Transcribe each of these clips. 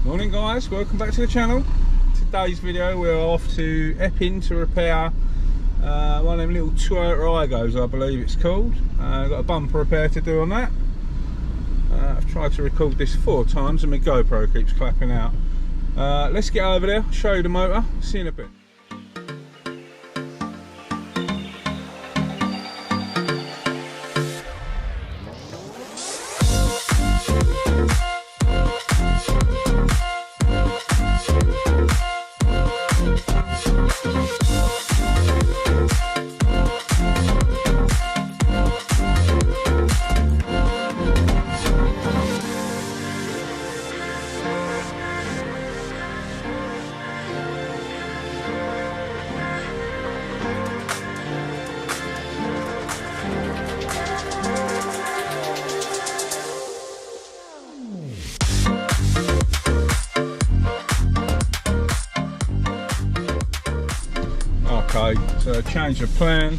Morning guys, welcome back to the channel. Today's video we're off to Epping to repair one of them little Toyota aygos, I believe it's called. Got a bumper repair to do on that. I've tried to record this 4 times and my GoPro keeps clapping out. Let's get over there, show you the motor, see you in a bit. Okay, so change of plan.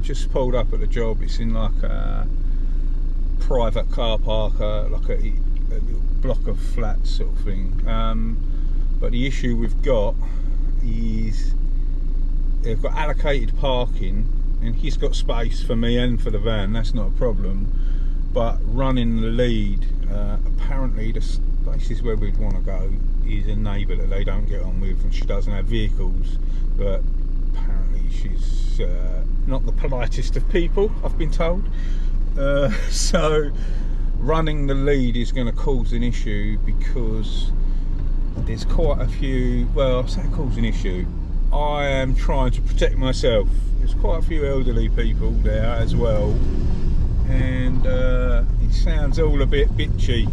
Just pulled up at the job. It's in like a private car park, like a little block of flats sort of thing. But the issue we've got is they've got allocated parking, and he's got space for me and for the van. That's not a problem. But running the lead, apparently the places where we'd want to go is a neighbour that they don't get on with, and she doesn't have vehicles. But apparently she's not the politest of people, I've been told. So running the lead is going to cause an issue, because there's quite a few, well, I say cause an issue, I am trying to protect myself. There's quite a few elderly people there as well, and it sounds all a bit bitchy,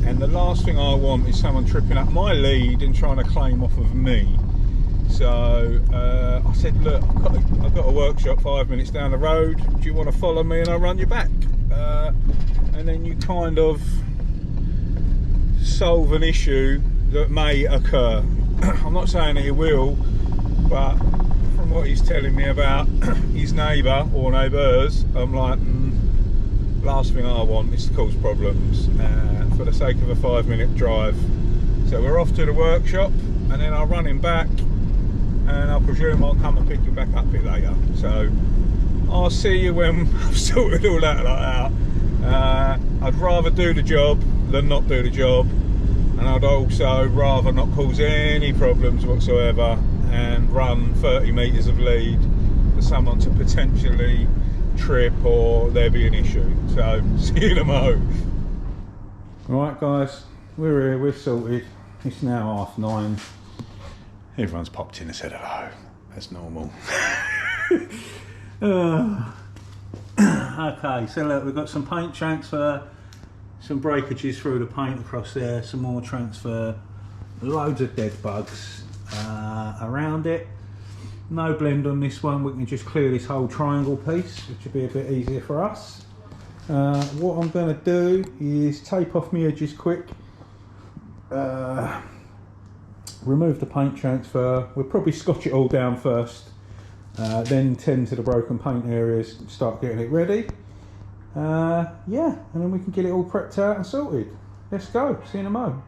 and the last thing I want is someone tripping up my lead and trying to claim off of me. So I said, look, I've got a workshop 5 minutes down the road, do you want to follow me and I'll run you back? And then you kind of solve an issue that may occur. I'm not saying that it will, but from what he's telling me about his neighbour or neighbours, I'm like, last thing I want is to cause problems for the sake of a 5-minute drive. So we're off to the workshop, and then I'll run him back, and I presume I'll come and pick you back up a bit later. So I'll see you when I've sorted all that out. I'd rather do the job than not do the job, and I'd also rather not cause any problems whatsoever and run 30 metres of lead for someone to potentially trip or there be an issue. So see you tomorrow. Right guys, we're here, we're sorted. It's now 9:30. Everyone's popped in and said hello. That's normal. Okay, so look, we've got some paint transfer, some breakages through the paint across there, some more transfer, loads of dead bugs around it. No blend on this one. We can just clear this whole triangle piece, which will be a bit easier for us. What I'm going to do is tape off my edges quick, remove the paint transfer. We'll probably scotch it all down first, then tend to the broken paint areas and start getting it ready. Yeah, and then we can get it all prepped out and sorted. Let's go, see you in a mo.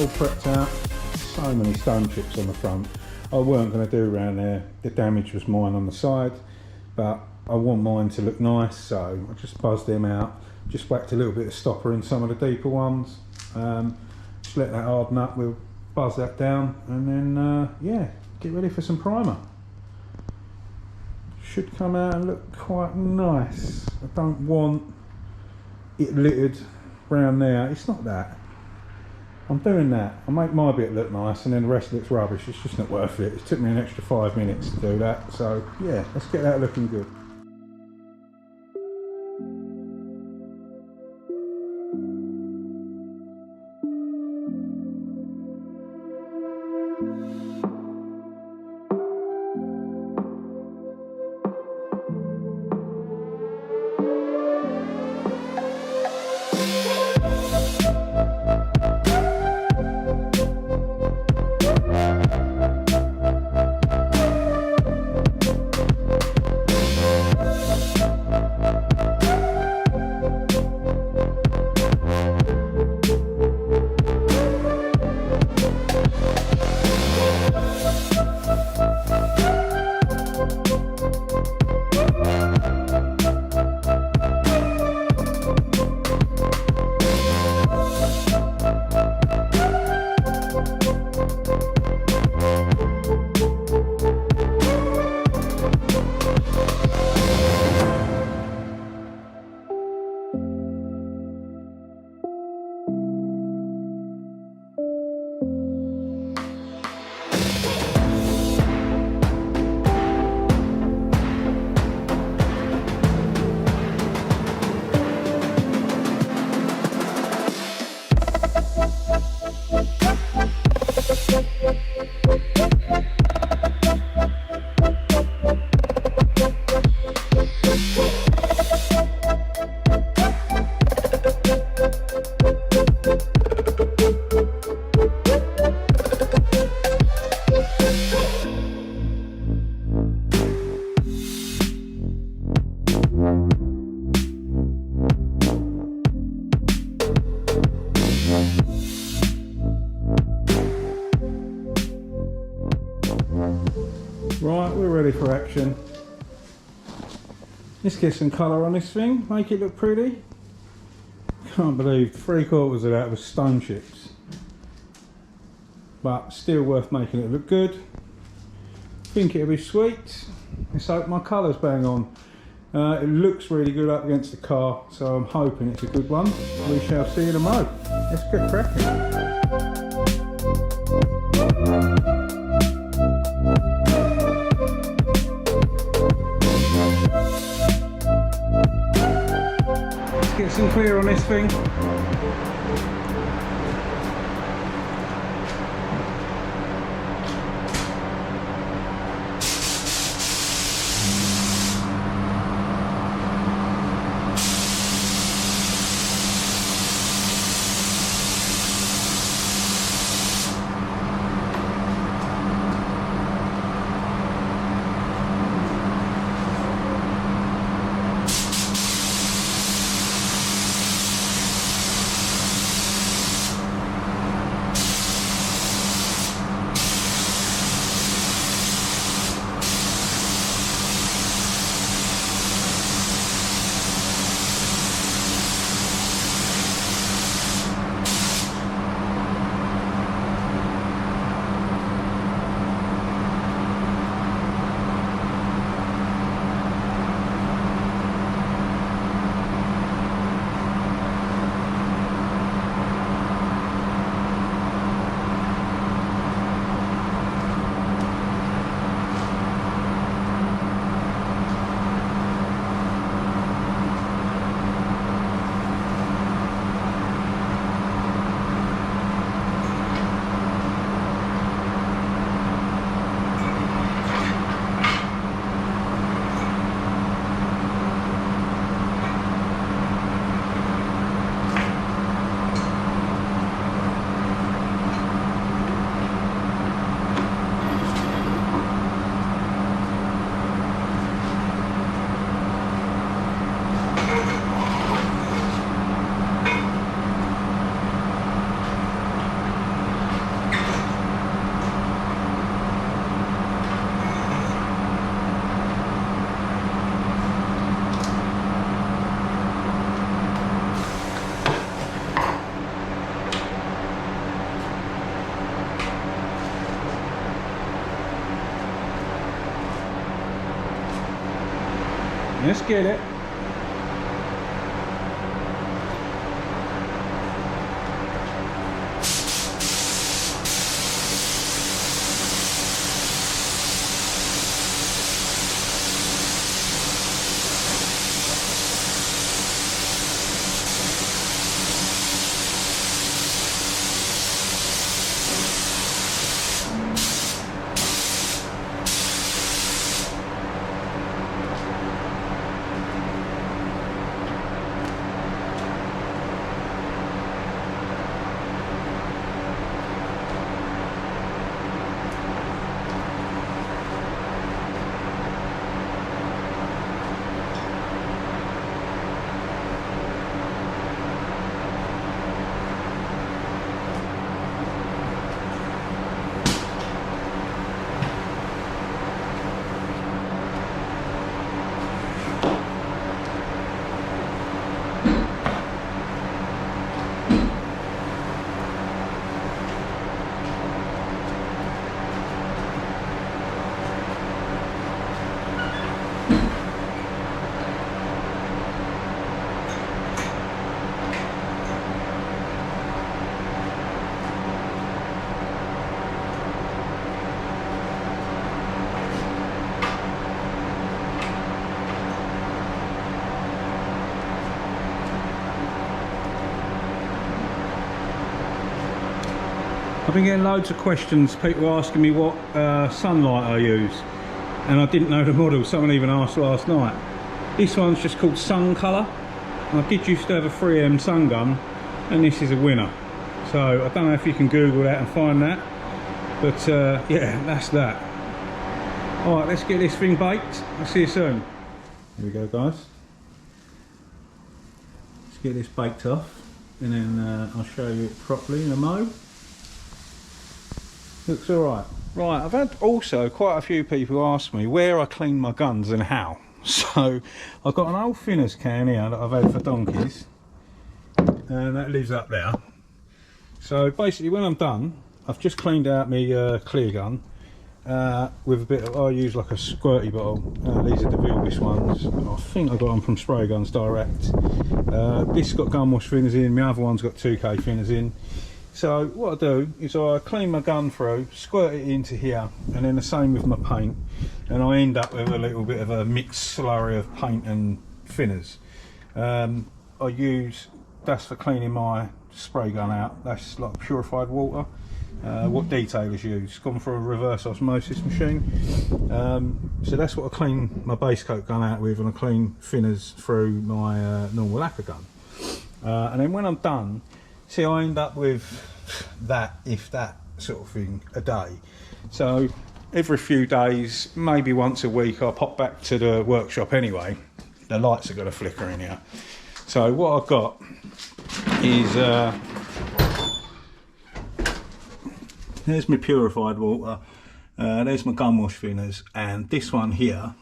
all prepped out. So many stone chips on the front. I weren't going to do around there. The damage was mine on the side, but I want mine to look nice, so I just buzzed them out. Just whacked a little bit of stopper in some of the deeper ones. Just let that harden up. We'll buzz that down, and then yeah, get ready for some primer. Should come out and look quite nice. I don't want it littered around there. It's not that. I'm doing that. I'll make my bit look nice and then the rest looks rubbish. It's just not worth it. It took me an extra 5 minutes to do that. So yeah, let's get that looking good. Right, we're ready for action. Let's get some colour on this thing, make it look pretty. Can't believe 3/4 of that was stone chips. But still worth making it look good. Think it'll be sweet. Let's hope my colour's bang on. It looks really good up against the car, so I'm hoping it's a good one. We shall see in a mo. Let's get cracking. Get some clear on this thing. Let's get it. I've been getting loads of questions, people asking me what sunlight I use, and I didn't know the model. Someone even asked last night. This one's just called Sun Colour. I did used to have a 3M sun gun, and this is a winner. So I don't know if you can Google that and find that, but yeah, that's that. Alright, let's get this thing baked. I'll see you soon. Here we go, guys. Let's get this baked off, and then I'll show you it properly in a mo. Looks alright. Right, I've had also quite a few people ask me where I clean my guns and how. So I've got an old thinners can here that I've had for donkeys, and that lives up there. So basically when I'm done, I've just cleaned out my clear gun with a bit of, I use like a squirty bottle. These are the Vilbis ones. I think I got them from Spray Guns Direct. This has got gun wash thinners in, my other one's got 2K thinners in. So what I do is I clean my gun through, squirt it into here, and then the same with my paint, and I end up with a little bit of a mixed slurry of paint and thinners. I use, that's for cleaning my spray gun out, that's like purified water. What detailers use, gone for a reverse osmosis machine. So that's what I clean my base coat gun out with, and I clean thinners through my normal lacquer gun. And then when I'm done, see, I end up with that, if that sort of thing, a day. So every few days, maybe once a week, I'll pop back to the workshop anyway. The lights are going to flicker in here. So what I've got is, there's my purified water, there's my gun wash thinners, and this one here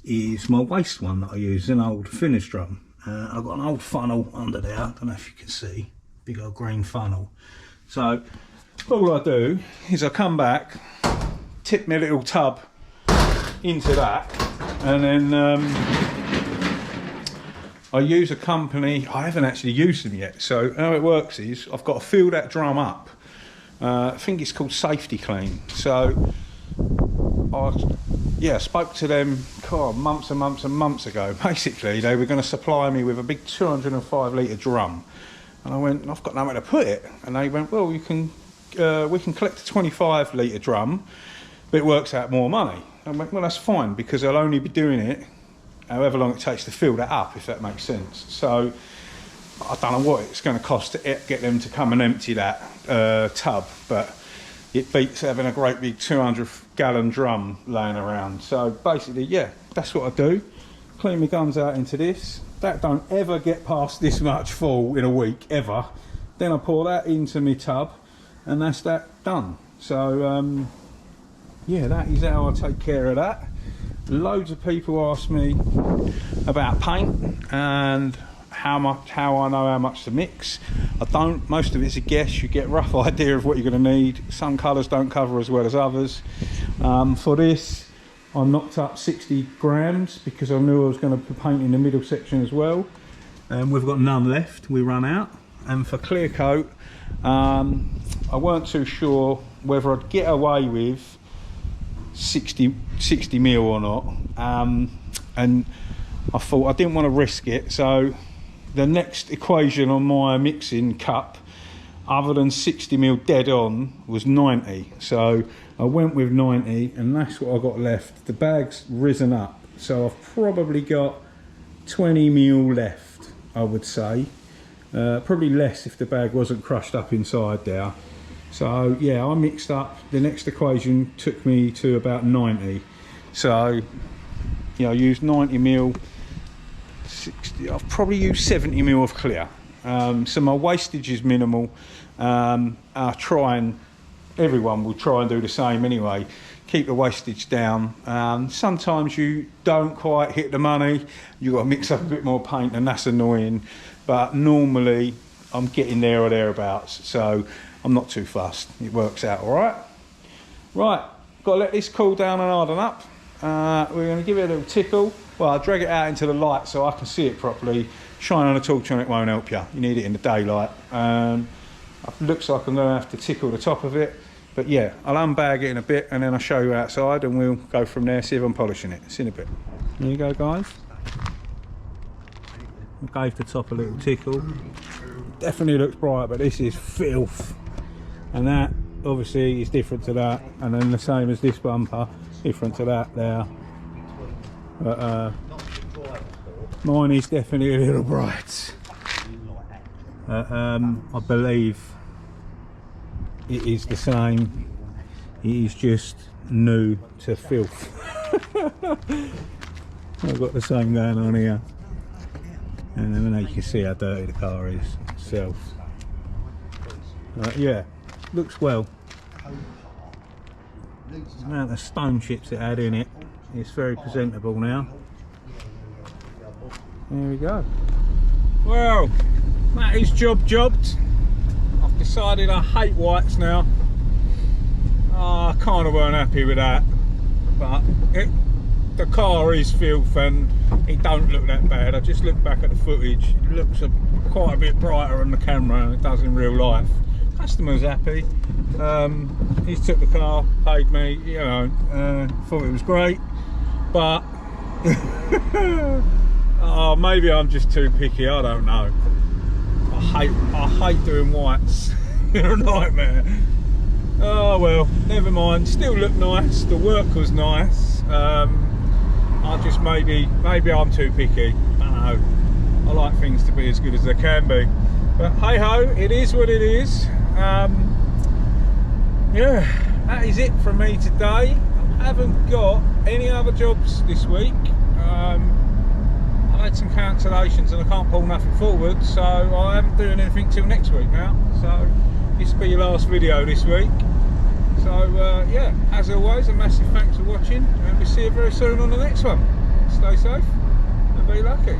is my waste one that I use, an old thinners drum. I've got an old funnel under there, I don't know if you can see, big old green funnel. So all I do is I come back, tip my little tub into that, and then I use a company, I haven't actually used them yet. So how it works is I've got to fill that drum up. I think it's called Safety Clean. So I spoke to them months and months and months ago. Basically, they were going to supply me with a big 205 litre drum, and I went, I've got nowhere to put it. And they went, well, you can, we can collect a 25 litre drum, but it works out more money. I went, well, that's fine, because I'll only be doing it however long it takes to fill that up, if that makes sense. So I don't know what it's going to cost to get them to come and empty that tub, but it beats having a great big 200-gallon drum laying around. So basically, yeah, that's what I do. Clean my guns out into this. That don't ever get past this much full in a week, ever. Then I pour that into my tub, and that's that done. So yeah, that is how I take care of that. Loads of people ask me about paint and how I know how much to mix. I don't. Most of it's a guess. You get a rough idea of what you're going to need. Some colours don't cover as well as others. For this, I knocked up 60 grams because I knew I was going to paint in the middle section as well. And we've got none left, we run out. And for clear coat, I weren't too sure whether I'd get away with 60 mil or not. And I thought I didn't want to risk it, so the next equation on my mixing cup, other than 60 mil dead on, was 90. So I went with 90, and that's what I got left. The bag's risen up, so I've probably got 20 mil left, I would say. Probably less if the bag wasn't crushed up inside there. So yeah, I mixed up. The next equation took me to about 90. So you know, I used 90 mil. 60. I've probably used 70 mil of clear. So my wastage is minimal. I try and everyone will try and do the same anyway. Keep the wastage down. Sometimes you don't quite hit the money. You've got to mix up a bit more paint, and that's annoying. But normally I'm getting there or thereabouts, so I'm not too fussed. It works out all right. Right, got to let this cool down and harden up. We're going to give it a little tickle. Well, I'll drag it out into the light so I can see it properly. Shining a torch on it won't help you. You need it in the daylight. It looks like I'm going to have to tickle the top of it. But yeah, I'll unbag it in a bit and then I'll show you outside and we'll go from there, see if I'm polishing it. See in a bit. There you go, guys. I gave the top a little tickle. Definitely looks bright, but this is filth. And that, obviously, is different to that. And then the same as this bumper, different to that there. But mine is definitely a little bright. I believe it is the same. It is just new to filth. I've got the same going on here. And then you can see how dirty the car is itself. Yeah, looks well. The amount of stone chips it had in it, it's very presentable now. There we go. Well, that is jobbed. I've decided I hate whites now. I kind of weren't happy with that, but the car is filth and it don't look that bad. I just looked back at the footage. It looks quite a bit brighter on the camera than it does in real life. Customer's happy. He's took the car, paid me, you know, thought it was great, but oh, maybe I'm just too picky, I don't know. I hate doing whites. They're a nightmare. Oh well, never mind. Still look nice. The work was nice. I just maybe I'm too picky. I don't know. I like things to be as good as they can be. But hey ho, it is what it is. Yeah, that is it from me today. I haven't got any other jobs this week. I've had some cancellations and I can't pull nothing forward, so I haven't doing anything till next week now. So this will be your last video this week. So yeah, as always, a massive thanks for watching, and we'll see you very soon on the next one. Stay safe and be lucky.